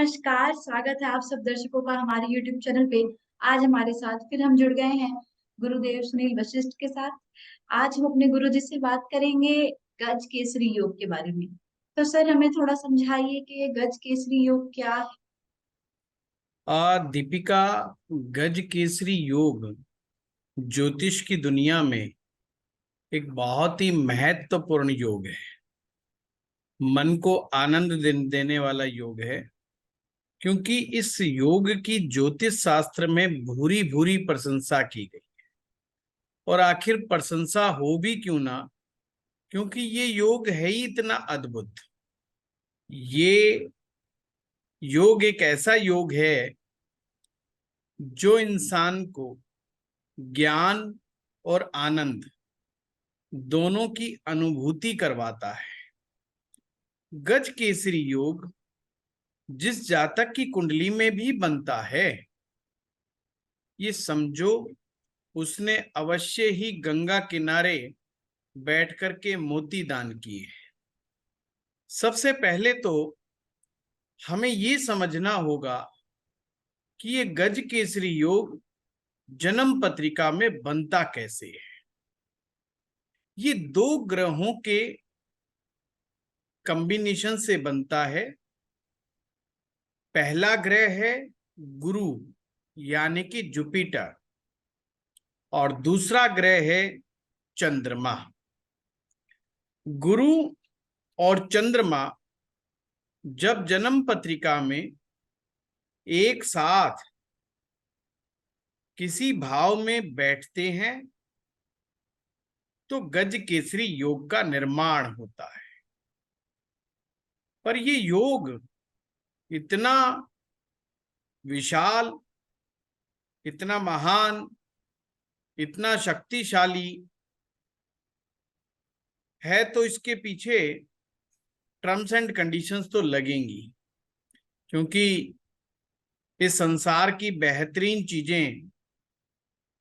नमस्कार, स्वागत है आप सब दर्शकों का हमारे YouTube चैनल पे। आज हमारे साथ फिर हम जुड़ गए हैं गुरुदेव सुनील वशिष्ठ के साथ। आज हम अपने गुरुजी से बात करेंगे गज केसरी योग के बारे में। तो सर हमें थोड़ा समझाइए कि ये गज केसरी योग क्या है। दीपिका, गज केसरी योग ज्योतिष की दुनिया में एक बहुत ही महत्वपूर्ण योग है। मन को आनंद देने वाला योग है, क्योंकि इस योग की ज्योतिष शास्त्र में भूरी भूरी प्रशंसा की गई। और आखिर प्रशंसा हो भी क्यों ना, क्योंकि ये योग है ही इतना अद्भुत। ये योग एक ऐसा योग है जो इंसान को ज्ञान और आनंद दोनों की अनुभूति करवाता है। गज केसरी योग जिस जातक की कुंडली में भी बनता है, ये समझो उसने अवश्य ही गंगा किनारे बैठ करके मोती दान किए। सबसे पहले तो हमें ये समझना होगा कि ये गज केसरी योग जन्म पत्रिका में बनता कैसे है। ये दो ग्रहों के कॉम्बिनेशन से बनता है। पहला ग्रह है गुरु यानी कि जुपिटर, और दूसरा ग्रह है चंद्रमा। गुरु और चंद्रमा जब जन्म पत्रिका में एक साथ किसी भाव में बैठते हैं तो गज केसरी योग का निर्माण होता है। पर ये योग इतना विशाल, इतना महान, इतना शक्तिशाली है, तो इसके पीछे टर्म्स एंड कंडीशंस तो लगेंगी, क्योंकि इस संसार की बेहतरीन चीजें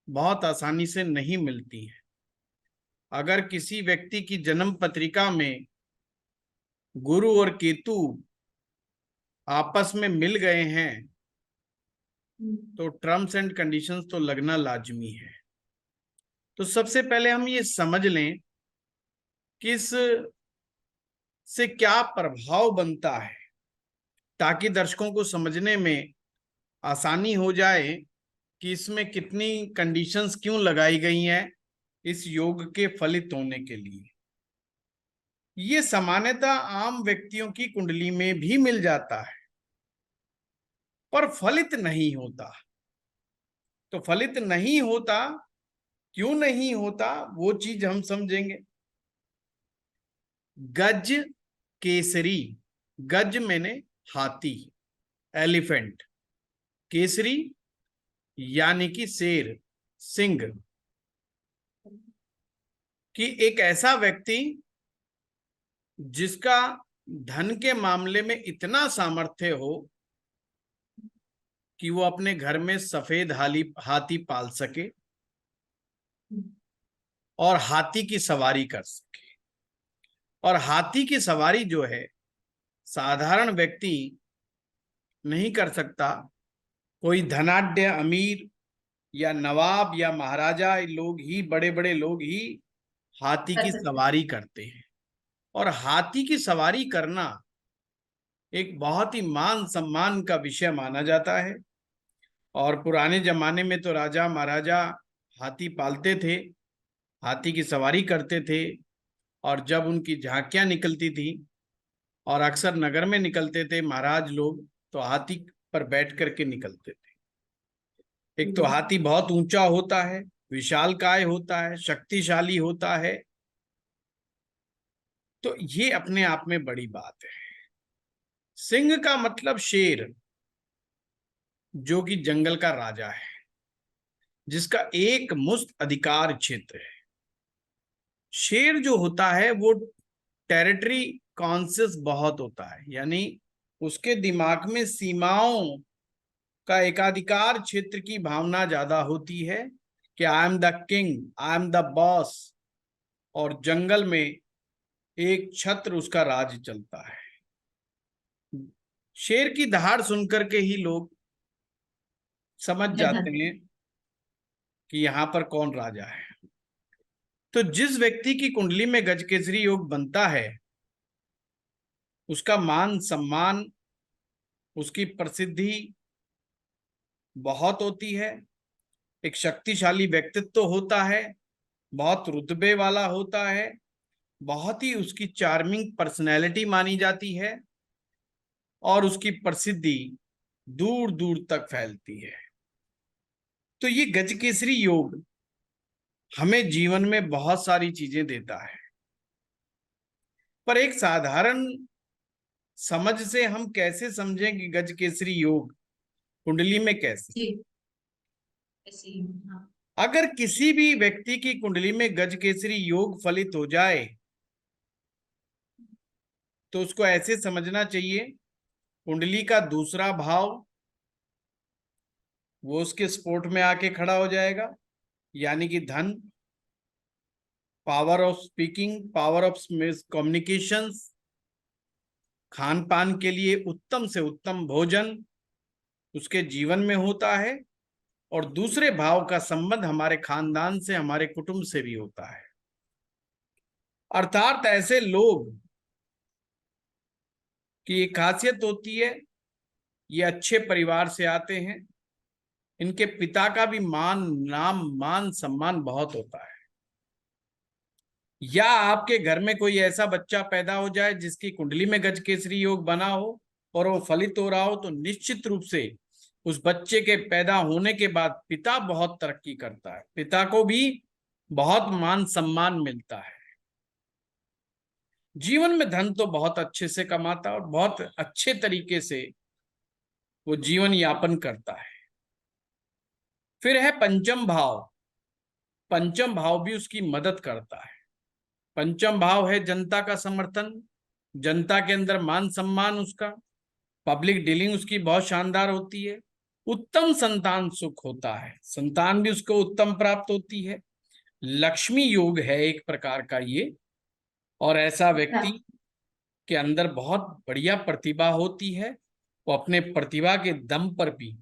बहुत आसानी से नहीं मिलती हैं। अगर किसी व्यक्ति की जन्म पत्रिका में गुरु और केतु आपस में मिल गए हैं तो टर्म्स एंड कंडीशंस तो लगना लाजमी है। तो सबसे पहले हम ये समझ लें कि इस से क्या प्रभाव बनता है, ताकि दर्शकों को समझने में आसानी हो जाए कि इसमें कितनी कंडीशंस क्यों लगाई गई हैं इस योग के फलित होने के लिए। ये सामान्यतः आम व्यक्तियों की कुंडली में भी मिल जाता है, पर फलित नहीं होता। तो फलित नहीं होता, क्यों नहीं होता, वो चीज हम समझेंगे। गज केसरी, गज मैंने हाथी, एलिफेंट, केसरी यानी कि शेर, सिंह, कि एक ऐसा व्यक्ति जिसका धन के मामले में इतना सामर्थ्य हो कि वो अपने घर में सफेद हाथी पाल सके और हाथी की सवारी कर सके। और हाथी की सवारी जो है साधारण व्यक्ति नहीं कर सकता। कोई धनाढ्य अमीर या नवाब या महाराजा लोग ही, बड़े बड़े लोग ही हाथी कर की सकते सवारी करते हैं। और हाथी की सवारी करना एक बहुत ही मान सम्मान का विषय माना जाता है। और पुराने जमाने में तो राजा महाराजा हाथी पालते थे, हाथी की सवारी करते थे। और जब उनकी झांकियां निकलती थी, और अक्सर नगर में निकलते थे महाराज लोग, तो हाथी पर बैठ करके निकलते थे। एक तो हाथी बहुत ऊंचा होता है, विशालकाय होता है, शक्तिशाली होता है। तो ये अपने आप में बड़ी बात है। सिंह का मतलब शेर, जो कि जंगल का राजा है, जिसका एक मुश्त अधिकार क्षेत्र है। शेर जो होता है वो टेरिटरी कॉन्शियस बहुत होता है, यानी उसके दिमाग में सीमाओं का एकाधिकार क्षेत्र की भावना ज्यादा होती है कि I am the king, I am the boss. और जंगल में एक छत्र उसका राज चलता है। शेर की दहाड़ सुनकर के ही लोग समझ जाते हैं कि यहाँ पर कौन राजा है। तो जिस व्यक्ति की कुंडली में गजकेसरी योग बनता है, उसका मान सम्मान, उसकी प्रसिद्धि बहुत होती है, एक शक्तिशाली व्यक्तित्व होता है, बहुत रुतबे वाला होता है, बहुत ही उसकी चार्मिंग पर्सनैलिटी मानी जाती है और उसकी प्रसिद्धि दूर दूर तक फैलती है। तो ये गजकेसरी योग हमें जीवन में बहुत सारी चीजें देता है, पर एक साधारण समझ से हम कैसे समझें कि गजकेसरी योग कुंडली में कैसे। जी, ऐसे ही। हाँ। अगर किसी भी व्यक्ति की कुंडली में गजकेसरी योग फलित हो जाए तो उसको ऐसे समझना चाहिए, कुंडली का दूसरा भाव वो उसके सपोर्ट में आके खड़ा हो जाएगा, यानी कि धन, power of speaking, power of communications, Khan पान के लिए उत्तम से उत्तम भोजन उसके जीवन में होता है, और दूसरे भाव का संबंध हमारे खानदान से, हमारे कुटुंब से भी होता है। अर्थात ऐसे लोग की एक खासियत होती है, ये अच्छे परिवार से आते हैं, इनके पिता का भी मान सम्मान बहुत होता है। या आपके घर में कोई ऐसा बच्चा पैदा हो जाए जिसकी कुंडली में गजकेसरी योग बना हो और वो फलित हो रहा हो, तो निश्चित रूप से उस बच्चे के पैदा होने के बाद पिता बहुत तरक्की करता है, पिता को भी बहुत मान सम्मान मिलता है, जीवन में धन तो बहुत अच्छे से कमाता है और बहुत अच्छे तरीके से वो जीवन यापन करता है। फिर है पंचम भाव। पंचम भाव भी उसकी मदद करता है। पंचम भाव है जनता का समर्थन, जनता के अंदर मान सम्मान, उसका पब्लिक डीलिंग उसकी बहुत शानदार होती है, उत्तम संतान सुख होता है, संतान भी उसको उत्तम प्राप्त होती है, लक्ष्मी योग है एक प्रकार का ये। और ऐसा व्यक्ति के अंदर बहुत बढ़िया प्रतिभा होती है, वो अपने प्रतिभा के दम पर भी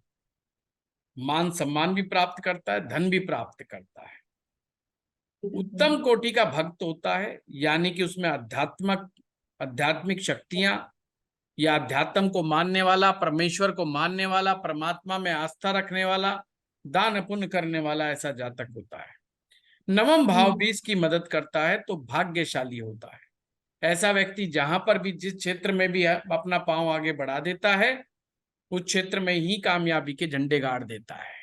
मान सम्मान भी प्राप्त करता है, धन भी प्राप्त करता है। उत्तम कोटि का भक्त होता है, यानी कि उसमें आध्यात्मिक शक्तियां या अध्यात्म को मानने वाला, परमेश्वर को मानने वाला, परमात्मा में आस्था रखने वाला, दान पुण्य करने वाला ऐसा जातक होता है। नवम भाव भी इसकी मदद करता है, तो भाग्यशाली होता है। ऐसा व्यक्ति जहां पर भी, जिस क्षेत्र में भी अपना पांव आगे बढ़ा देता है, उस क्षेत्र में ही कामयाबी के झंडे गाड़ देता है।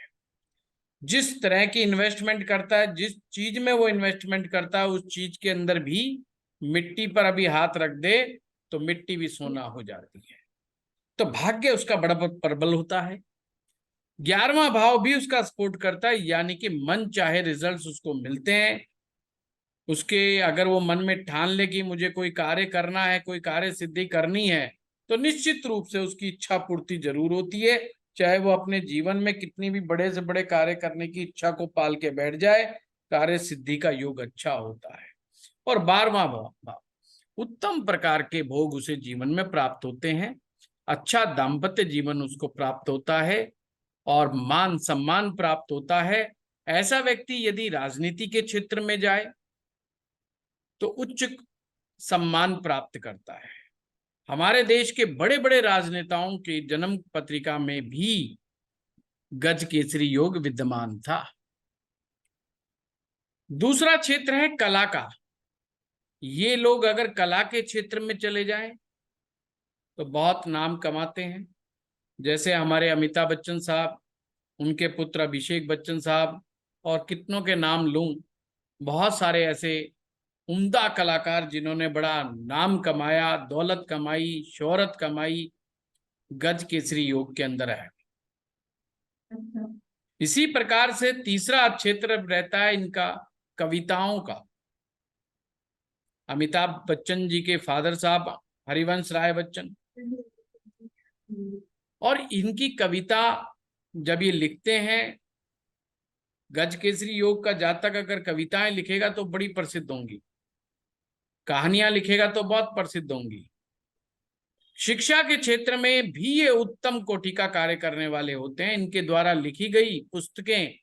जिस तरह की इन्वेस्टमेंट करता है, जिस चीज में वो इन्वेस्टमेंट करता है, उस चीज के अंदर भी मिट्टी पर अभी हाथ रख दे तो मिट्टी भी सोना हो जाती है। तो भाग्य उसका बड़ा प्रबल होता है। 11वां भाव भी उसका सपोर्ट करता है, यानी कि मन चाहे रिजल्ट्स उसको मिलते हैं। उसके अगर वो मन में ठान ले कि मुझे कोई कार्य करना है, कोई कार्य सिद्धि करनी है, तो निश्चित रूप से उसकी इच्छा पूर्ति जरूर होती है, चाहे वो अपने जीवन में कितनी भी बड़े से बड़े कार्य करने की इच्छा को पाल के बैठ जाए, कार्य सिद्धि का योग अच्छा होता है। और 12वां भाव, उत्तम प्रकार के भोग उसे जीवन में प्राप्त होते हैं, अच्छा दाम्पत्य जीवन उसको प्राप्त होता है और मान सम्मान प्राप्त होता है। ऐसा व्यक्ति यदि राजनीति के क्षेत्र में जाए तो उच्च सम्मान प्राप्त करता है। हमारे देश के बड़े बड़े राजनेताओं की जन्म पत्रिका में भी गज केसरी योग विद्यमान था। दूसरा क्षेत्र है कला का। ये लोग अगर कला के क्षेत्र में चले जाएं तो बहुत नाम कमाते हैं। जैसे हमारे अमिताभ बच्चन साहब, उनके पुत्र अभिषेक बच्चन साहब, और कितनों के नाम लूं, बहुत सारे ऐसे उम्दा कलाकार जिन्होंने बड़ा नाम कमाया, दौलत कमाई, शोहरत कमाई, गज केसरी योग के अंदर है। इसी प्रकार से तीसरा क्षेत्र रहता है इनका कविताओं का। अमिताभ बच्चन जी के फादर साहब हरिवंश राय बच्चन, और इनकी कविता जब ये लिखते हैं, गज केसरी योग का जातक अगर कविताएं लिखेगा तो बड़ी प्रसिद्ध होंगी, कहानियां लिखेगा तो बहुत प्रसिद्ध होंगी। शिक्षा के क्षेत्र में भी ये उत्तम कोटि का कार्य करने वाले होते हैं। इनके द्वारा लिखी गई पुस्तकें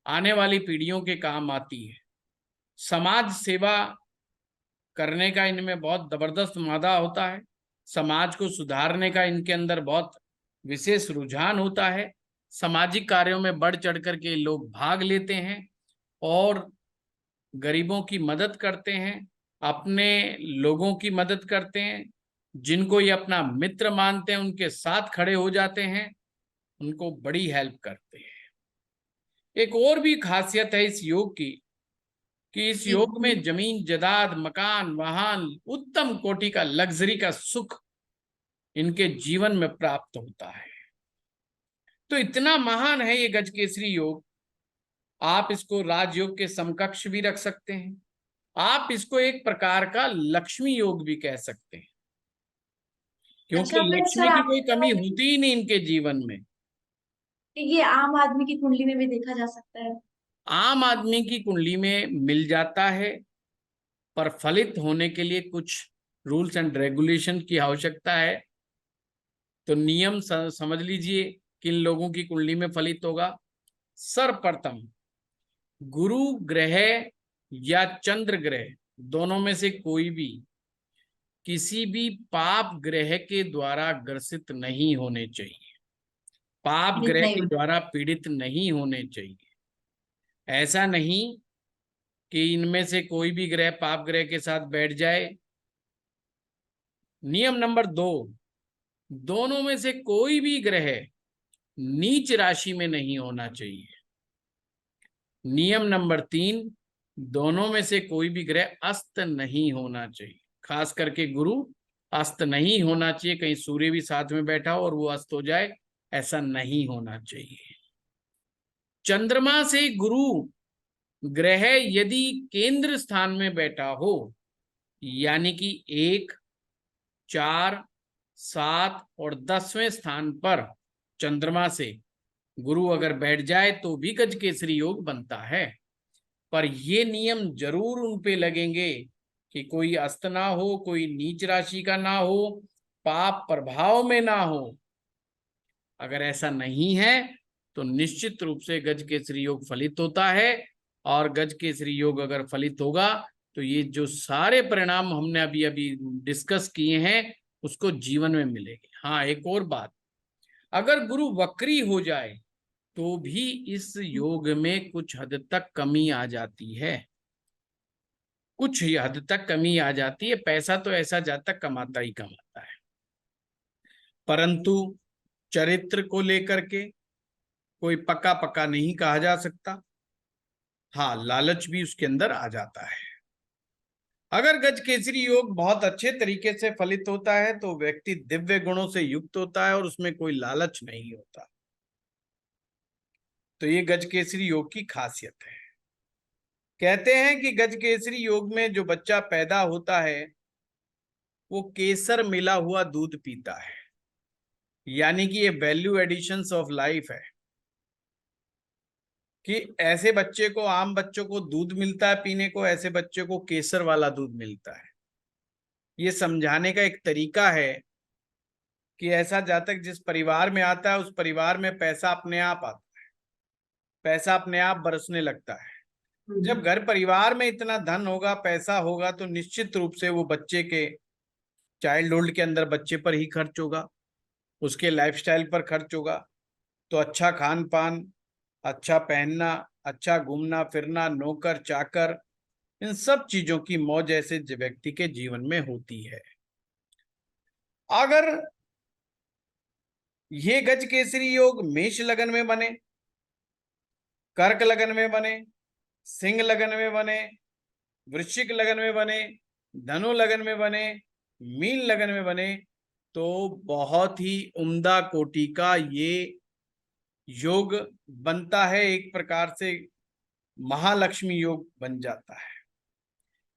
आने वाली पीढ़ियों के काम आती है। समाज सेवा करने का इनमें बहुत जबरदस्त मादा होता है। समाज को सुधारने का इनके अंदर बहुत विशेष रुझान होता है। सामाजिक कार्यों में बढ़ चढ़ करके लोग भाग लेते हैं और गरीबों की मदद करते हैं, अपने लोगों की मदद करते हैं, जिनको ये अपना मित्र मानते हैं उनके साथ खड़े हो जाते हैं, उनको बड़ी हेल्प करते हैं। एक और भी खासियत है इस योग की कि इस जी योग में जमीन जायदाद, मकान, वाहन, उत्तम कोटि का लग्जरी का सुख इनके जीवन में प्राप्त होता है। तो इतना महान है ये गजकेसरी योग। आप इसको राजयोग के समकक्ष भी रख सकते हैं। आप इसको एक प्रकार का लक्ष्मी योग भी कह सकते हैं, क्योंकि अच्छा, फिर लक्ष्मी सर की आप कोई कमी होती ही नहीं इनके जीवन में। ये आम आदमी की कुंडली में भी देखा जा सकता है? आम आदमी की कुंडली में मिल जाता है, पर फलित होने के लिए कुछ रूल्स एंड रेगुलेशन की आवश्यकता है। तो नियम समझ लीजिए किन लोगों की कुंडली में फलित होगा। सर्वप्रथम गुरु ग्रह या चंद्र ग्रह दोनों में से कोई भी किसी भी पाप ग्रह के द्वारा ग्रसित नहीं होने चाहिए, पाप पीड़ित ग्रह नहीं के हो। द्वारा पीड़ित नहीं होने चाहिए। ऐसा नहीं कि इनमें से कोई भी ग्रह पाप ग्रह के साथ बैठ जाए। नियम नंबर 2, दोनों में से कोई भी ग्रह नीच राशि में नहीं होना चाहिए। नियम नंबर 3, दोनों में से कोई भी ग्रह अस्त नहीं होना चाहिए। खास करके गुरु अस्त नहीं होना चाहिए। कहीं सूर्य भी साथ में बैठा हो और वो अस्त हो जाए, ऐसा नहीं होना चाहिए। चंद्रमा से गुरु ग्रह यदि केंद्र स्थान में बैठा हो, यानी कि 1, 4, 7 और 10वें स्थान पर चंद्रमा से गुरु अगर बैठ जाए तो भी गजकेसरी योग बनता है। पर ये नियम जरूर उन पे लगेंगे कि कोई अस्त ना हो, कोई नीच राशि का ना हो, पाप प्रभाव में ना हो। अगर ऐसा नहीं है तो निश्चित रूप से गजकेसरी योग फलित होता है। और गजकेसरी योग अगर फलित होगा तो ये जो सारे परिणाम हमने अभी अभी डिस्कस किए हैं उसको जीवन में मिलेंगे। हाँ, एक और बात, अगर गुरु वक्री हो जाए तो भी इस योग में कुछ हद तक कमी आ जाती है। कुछ ही हद तक कमी आ जाती है। पैसा तो ऐसा जब तक कमाता ही कमाता है, परंतु चरित्र को लेकर के कोई पक्का पक्का नहीं कहा जा सकता। हाँ, लालच भी उसके अंदर आ जाता है। अगर गजकेसरी योग बहुत अच्छे तरीके से फलित होता है तो व्यक्ति दिव्य गुणों से युक्त होता है और उसमें कोई लालच नहीं होता। तो ये गजकेसरी योग की खासियत है। कहते हैं कि गजकेसरी योग में जो बच्चा पैदा होता है वो केसर मिला हुआ दूध पीता है, यानी कि ये वैल्यू एडिशंस ऑफ लाइफ है कि ऐसे बच्चे को, आम बच्चों को दूध मिलता है पीने को, ऐसे बच्चे को केसर वाला दूध मिलता है। ये समझाने का एक तरीका है कि ऐसा जातक जिस परिवार में आता है उस परिवार में पैसा अपने आप आता है, पैसा अपने आप बरसने लगता है। जब घर परिवार में इतना धन होगा, पैसा होगा, तो निश्चित रूप से वो बच्चे के चाइल्डहुड के अंदर बच्चे पर ही खर्च होगा, उसके लाइफस्टाइल पर खर्च होगा। तो अच्छा खान पान, अच्छा पहनना, अच्छा घूमना फिरना, नौकर चाकर, इन सब चीजों की मौज ऐसे व्यक्ति के जीवन में होती है। अगर ये गजकेसरी योग मेष लगन में बने, कर्क लगन में बने, सिंह लगन में बने, वृश्चिक लगन में बने, धनु लगन में बने, मीन लगन में बने, तो बहुत ही उम्दा कोटि का ये योग बनता है। एक प्रकार से महालक्ष्मी योग बन जाता है।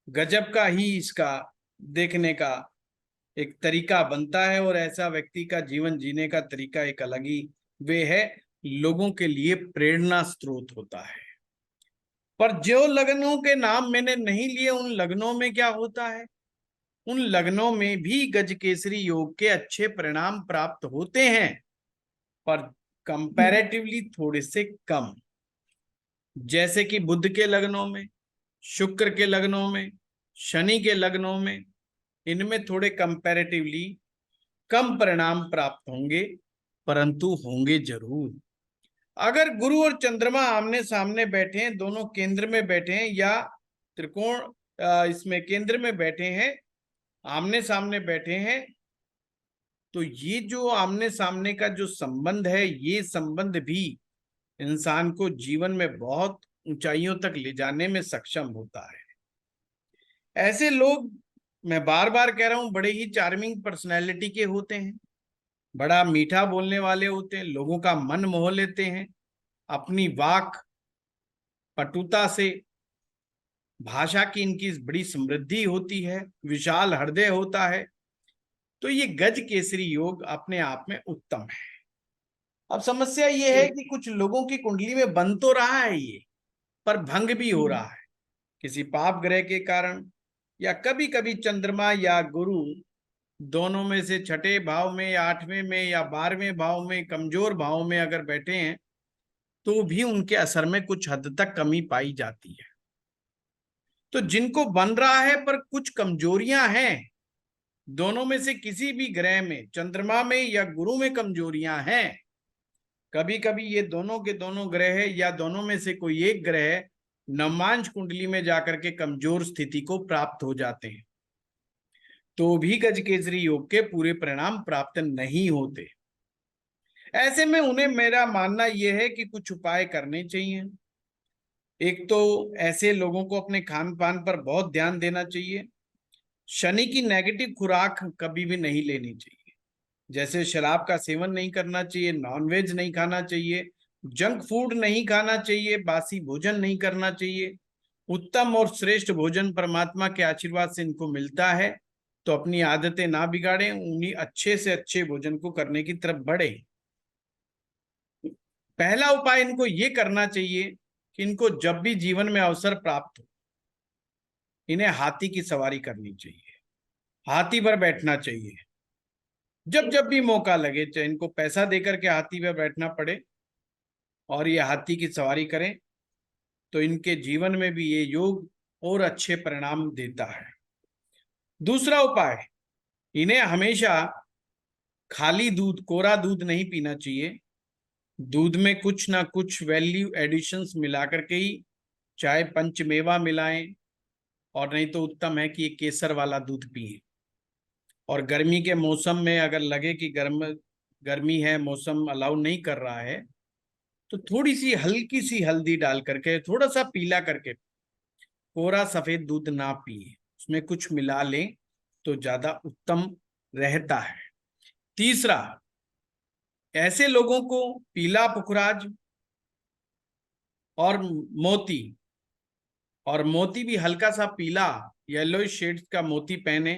गजब का ही इसका देखने का एक तरीका बनता है और ऐसा व्यक्ति का जीवन जीने का तरीका एक अलग ही वे है, लोगों के लिए प्रेरणा स्रोत होता है। पर जो लग्नों के नाम मैंने नहीं लिए, उन लग्नों में क्या होता है उन लग्नों में भी गज केसरी योग के अच्छे परिणाम प्राप्त होते हैं, पर कंपैरेटिवली थोड़े से कम। जैसे कि बुध के लग्नों में, शुक्र के लग्नों में, शनि के लग्नों में, इनमें थोड़े कंपैरेटिवली कम परिणाम प्राप्त होंगे, परंतु होंगे जरूर। अगर गुरु और चंद्रमा आमने सामने बैठे हैं, दोनों केंद्र में बैठे हैं, या त्रिकोण इसमें केंद्र में बैठे हैं, आमने सामने बैठे हैं, तो ये जो आमने सामने का जो संबंध है, ये संबंध भी इंसान को जीवन में बहुत ऊंचाइयों तक ले जाने में सक्षम होता है। ऐसे लोग, मैं बार बार कह रहा हूं, बड़े ही चार्मिंग पर्सनैलिटी के होते हैं, बड़ा मीठा बोलने वाले होते हैं, लोगों का मन मोह लेते हैं अपनी वाक पटुता से। भाषा की इनकी बड़ी समृद्धि होती है, विशाल हृदय होता है। तो ये गज केसरी योग अपने आप में उत्तम है। अब समस्या ये है कि कुछ लोगों की कुंडली में बन तो रहा है ये, पर भंग भी हो रहा है किसी पाप ग्रह के कारण, या कभी कभी चंद्रमा या गुरु दोनों में से छठे भाव में या आठवें में या 12वें भाव में, कमजोर भाव में अगर बैठे हैं, तो भी उनके असर में कुछ हद तक कमी पाई जाती है। तो जिनको बन रहा है पर कुछ कमजोरियां हैं, दोनों में से किसी भी ग्रह में, चंद्रमा में या गुरु में कमजोरियां हैं, कभी कभी ये दोनों के दोनों ग्रह या दोनों में से कोई एक ग्रह नवमांश कुंडली में जाकर के कमजोर स्थिति को प्राप्त हो जाते हैं, तो भी गजकेसरी योग के पूरे परिणाम प्राप्त नहीं होते। ऐसे में उन्हें, मेरा मानना यह है कि कुछ उपाय करने चाहिए। एक तो ऐसे लोगों को अपने खान पान पर बहुत ध्यान देना चाहिए। शनि की नेगेटिव खुराक कभी भी नहीं लेनी चाहिए, जैसे शराब का सेवन नहीं करना चाहिए, नॉनवेज नहीं खाना चाहिए, जंक फूड नहीं खाना चाहिए, बासी भोजन नहीं करना चाहिए। उत्तम और श्रेष्ठ भोजन परमात्मा के आशीर्वाद से इनको मिलता है, तो अपनी आदतें ना बिगाड़ें, उन्हीं अच्छे से अच्छे भोजन को करने की तरफ बढ़े। पहला उपाय इनको ये करना चाहिए कि इनको जब भी जीवन में अवसर प्राप्त हो, इन्हें हाथी की सवारी करनी चाहिए, हाथी पर बैठना चाहिए। जब जब भी मौका लगे, चाहे इनको पैसा देकर के हाथी पर बैठना पड़े और ये हाथी की सवारी करें, तो इनके जीवन में भी ये योग और अच्छे परिणाम देता है। दूसरा उपाय, इन्हें हमेशा खाली दूध, कोरा दूध नहीं पीना चाहिए। दूध में कुछ ना कुछ वैल्यू एडिशंस मिला करके ही, चाहे पंचमेवा मिलाएं, और नहीं तो उत्तम है कि ये केसर वाला दूध पिए। और गर्मी के मौसम में अगर लगे कि गर्मी है, मौसम अलाउ नहीं कर रहा है, तो थोड़ी सी हल्की सी हल्दी डाल करके, थोड़ा सा पीला करके, कोरा सफेद दूध ना पिए, उसमें कुछ मिला लें तो ज्यादा उत्तम रहता है। तीसरा, ऐसे लोगों को पीला पुखराज और मोती, और मोती भी हल्का सा पीला येलो शेड्स का मोती पहने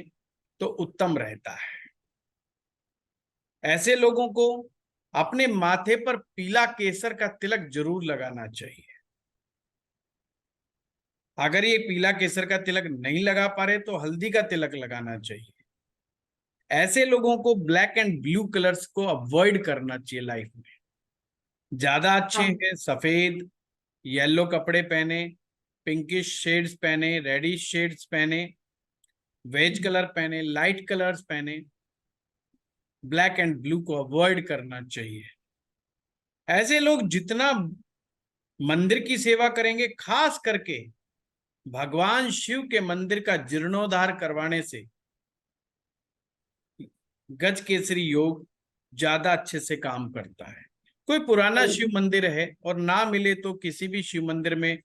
तो उत्तम रहता है। ऐसे लोगों को अपने माथे पर पीला केसर का तिलक जरूर लगाना चाहिए। अगर ये पीला केसर का तिलक नहीं लगा पा रहे तो हल्दी का तिलक लगाना चाहिए। ऐसे लोगों को ब्लैक एंड ब्लू कलर्स को अवॉइड करना चाहिए लाइफ में। ज्यादा अच्छे हैं सफेद, येलो कपड़े पहने, पिंकिश शेड्स पहने, रेडिश शेड्स पहने, वेज कलर पहने, लाइट कलर्स पहने, ब्लैक एंड ब्लू को अवॉइड करना चाहिए। ऐसे लोग जितना मंदिर की सेवा करेंगे, खास करके भगवान शिव के मंदिर का जीर्णोद्धार करवाने से, गज केसरी योग ज्यादा अच्छे से काम करता है। कोई पुराना शिव मंदिर है और ना मिले तो किसी भी शिव मंदिर में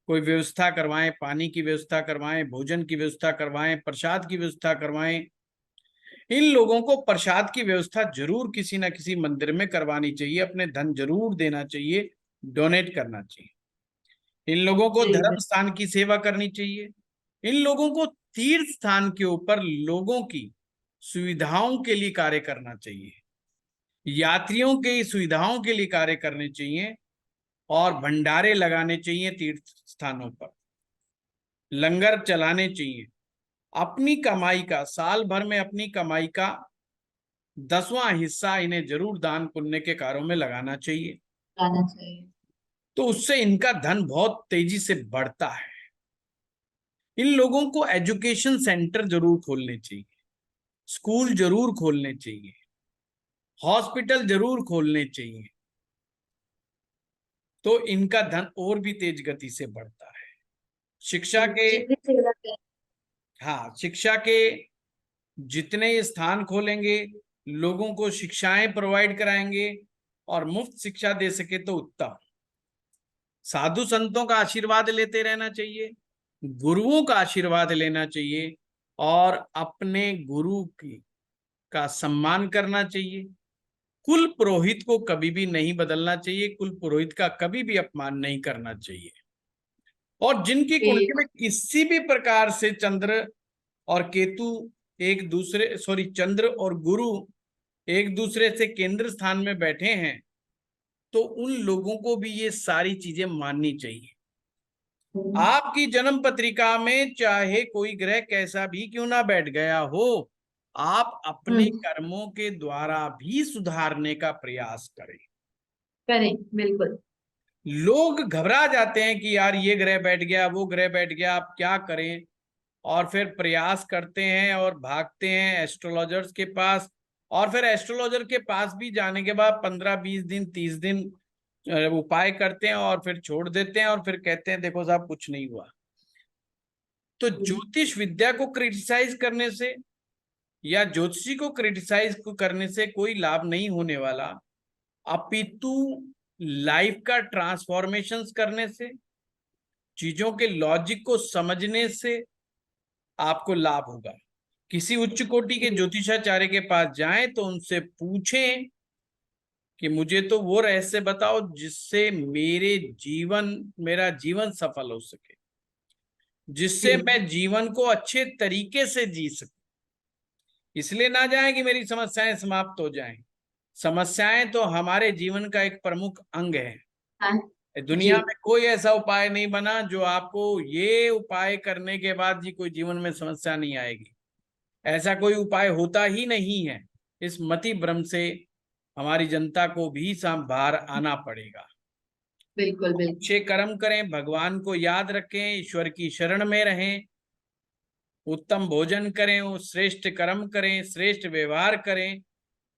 कोई व्यवस्था करवाएं, पानी की व्यवस्था करवाएं, भोजन की व्यवस्था करवाएं, प्रसाद की व्यवस्था करवाएं। इन लोगों को प्रसाद की व्यवस्था जरूर किसी ना किसी मंदिर में करवानी चाहिए, अपने धन जरूर देना चाहिए, डोनेट करना चाहिए। इन लोगों को धर्म स्थान की सेवा करनी चाहिए। इन लोगों को तीर्थ स्थान के ऊपर लोगों की सुविधाओं के लिए कार्य करना चाहिए, यात्रियों के सुविधाओं के लिए कार्य करने चाहिए, और भंडारे लगाने चाहिए तीर्थ स्थानों पर, लंगर चलाने चाहिए। अपनी कमाई का, साल भर में अपनी कमाई का 10वां हिस्सा इन्हें जरूर दान पुण्य के कार्यों में लगाना चाहिए। जाना चाहिए। तो उससे इनका धन बहुत तेजी से बढ़ता है। इन लोगों को एजुकेशन सेंटर जरूर खोलने चाहिए, स्कूल जरूर खोलने चाहिए, हॉस्पिटल जरूर खोलने चाहिए, तो इनका धन और भी तेज गति से बढ़ता है। शिक्षा के, जितनी सेवा करें। हाँ, शिक्षा के जितने स्थान खोलेंगे, लोगों को शिक्षाएं प्रोवाइड कराएंगे और मुफ्त शिक्षा दे सके तो उत्तम। साधु संतों का आशीर्वाद लेते रहना चाहिए, गुरुओं का आशीर्वाद लेना चाहिए और अपने गुरु की का सम्मान करना चाहिए। कुल पुरोहित को कभी भी नहीं बदलना चाहिए, कुल पुरोहित का कभी भी अपमान नहीं करना चाहिए। और जिनकी कुंडली में किसी भी प्रकार से चंद्र और केतु एक दूसरे, सॉरी, चंद्र और गुरु एक दूसरे से केंद्र स्थान में बैठे हैं, तो उन लोगों को भी ये सारी चीजें माननी चाहिए। आपकी जन्म पत्रिका में चाहे कोई ग्रह कैसा भी क्यों ना बैठ गया हो, आप अपने कर्मों के द्वारा भी सुधारने का प्रयास करें। करें, बिल्कुल। लोग घबरा जाते हैं कि यार ये ग्रह बैठ गया, वो ग्रह बैठ गया, आप क्या करें, और फिर प्रयास करते हैं और भागते हैं एस्ट्रोलॉजर्स के पास। और फिर एस्ट्रोलॉजर के पास भी जाने के बाद 15-20 दिन 30 दिन उपाय करते हैं और फिर छोड़ देते हैं और फिर कहते हैं देखो साहब कुछ नहीं हुआ। तो ज्योतिष विद्या को क्रिटिसाइज करने से या ज्योतिषी को क्रिटिसाइज करने से कोई लाभ नहीं होने वाला, अपितु लाइफ का ट्रांसफॉर्मेशन करने से, चीजों के लॉजिक को समझने से आपको लाभ होगा। किसी उच्च कोटि के ज्योतिषाचार्य के पास जाएं तो उनसे पूछें कि मुझे तो वो रहस्य बताओ जिससे मेरा जीवन सफल हो सके, जिससे मैं जीवन को अच्छे तरीके से जी सकूं। इसलिए ना जाए कि मेरी समस्याएं समाप्त हो जाएं। समस्याएं तो हमारे जीवन का एक प्रमुख अंग है। हाँ जी। दुनिया में कोई ऐसा उपाय नहीं बना जो आपको ये उपाय करने के बाद जी कोई जीवन में समस्या नहीं आएगी। ऐसा कोई उपाय होता ही नहीं है। इस मति भ्रम से हमारी जनता को भी बाहर आना पड़ेगा। बिल्कुल बिल्कुल। अच्छे कर्म करें, भगवान को याद रखें, ईश्वर की शरण में रहें, उत्तम भोजन करें, श्रेष्ठ कर्म करें, श्रेष्ठ व्यवहार करें।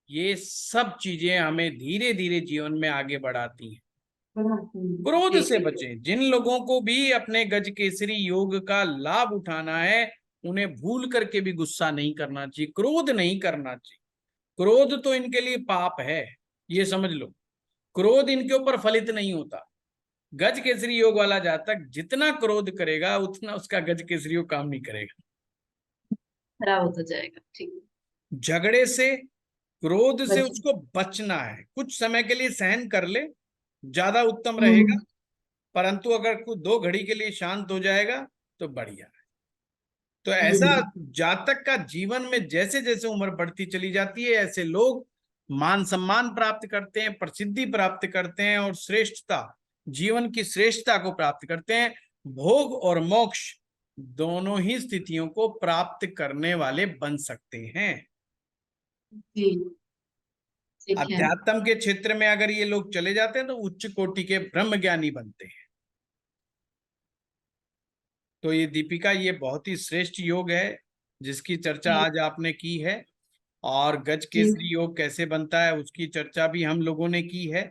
ये सब चीजें हमें धीरे धीरे जीवन में आगे बढ़ाती हैं। क्रोध जी से जी। बचें। जिन लोगों को भी अपने गज केसरी योग का लाभ उठाना है, उन्हें भूल करके भी गुस्सा नहीं करना चाहिए, क्रोध नहीं करना चाहिए। क्रोध तो इनके लिए पाप है, ये समझ लो। क्रोध इनके ऊपर फलित नहीं होता। गज केसरी योग वाला जातक जितना क्रोध करेगा उतना उसका गज केसरी योग काम नहीं करेगा। खराब होता जाएगा। ठीक है। झगड़े से, क्रोध से बच। उसको बचना है। कुछ समय के लिए सहन कर ले, ज्यादा उत्तम रहेगा। हम्म। परंतु अगर कुछ 2 घड़ी के लिए शांत हो जाएगा तो बढ़िया है। तो ऐसा हम्म। जातक का जीवन में जैसे जैसे उम्र बढ़ती चली जाती है, ऐसे लोग मान सम्मान प्राप्त करते हैं, प्रसिद्धि प्राप्त करते हैं और श्रेष्ठता, जीवन की श्रेष्ठता को प्राप्त करते हैं। भोग और मोक्ष दोनों ही स्थितियों को प्राप्त करने वाले बन सकते हैं। जी। ठीक है। अध्यात्म के क्षेत्र में अगर ये लोग चले जाते हैं तो उच्च कोटि के ब्रह्म ज्ञानी बनते हैं। तो ये दीपिका, ये बहुत ही श्रेष्ठ योग है जिसकी चर्चा जी आज आपने की है। और गज जी। केसरी योग कैसे बनता है उसकी चर्चा भी हम लोगों ने की है।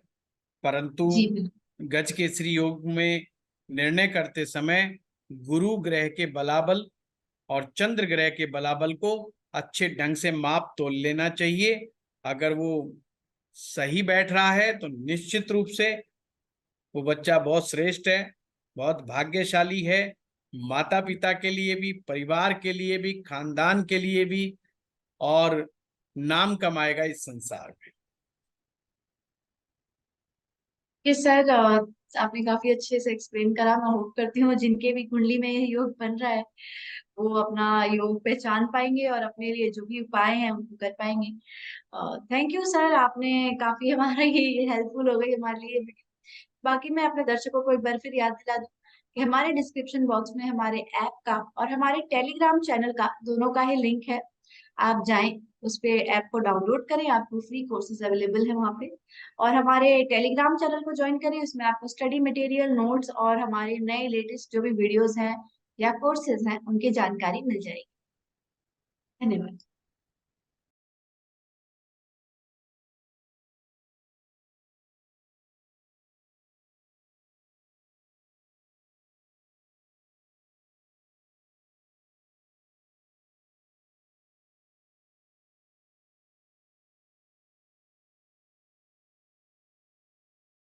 परंतु जी बिल्कुल। गज केसरी योग में निर्णय करते समय गुरु ग्रह के बलाबल और चंद्र ग्रह के बलाबल को अच्छे ढंग से माप तोल लेना चाहिए। अगर वो सही बैठ रहा है तो निश्चित रूप से वो बच्चा बहुत श्रेष्ठ है, बहुत भाग्यशाली है, माता पिता के लिए भी, परिवार के लिए भी, खानदान के लिए भी, और नाम कमाएगा इस संसार में। ये सर, आपने काफी अच्छे से एक्सप्लेन करा। मैं होप करती हूँ जिनके भी कुंडली में ये योग बन रहा है वो अपना योग पहचान पाएंगे और अपने लिए जो भी उपाय हैं उनको कर पाएंगे। थैंक यू सर, आपने काफी हमारा ये हेल्पफुल हो गई हमारे लिए। बाकी मैं अपने दर्शकों को एक बार फिर याद दिला दूं कि हमारे डिस्क्रिप्शन बॉक्स में हमारे ऐप का और हमारे टेलीग्राम चैनल का दोनों का ही लिंक है। आप जाएं, उस पे ऐप को डाउनलोड करें, आपको फ्री कोर्सेज अवेलेबल है वहाँ पे। और हमारे टेलीग्राम चैनल को ज्वाइन करें, उसमें आपको स्टडी मटेरियल, नोट्स और हमारे नए लेटेस्ट जो भी वीडियोस हैं या कोर्सेज हैं उनकी जानकारी मिल जाएगी। धन्यवाद।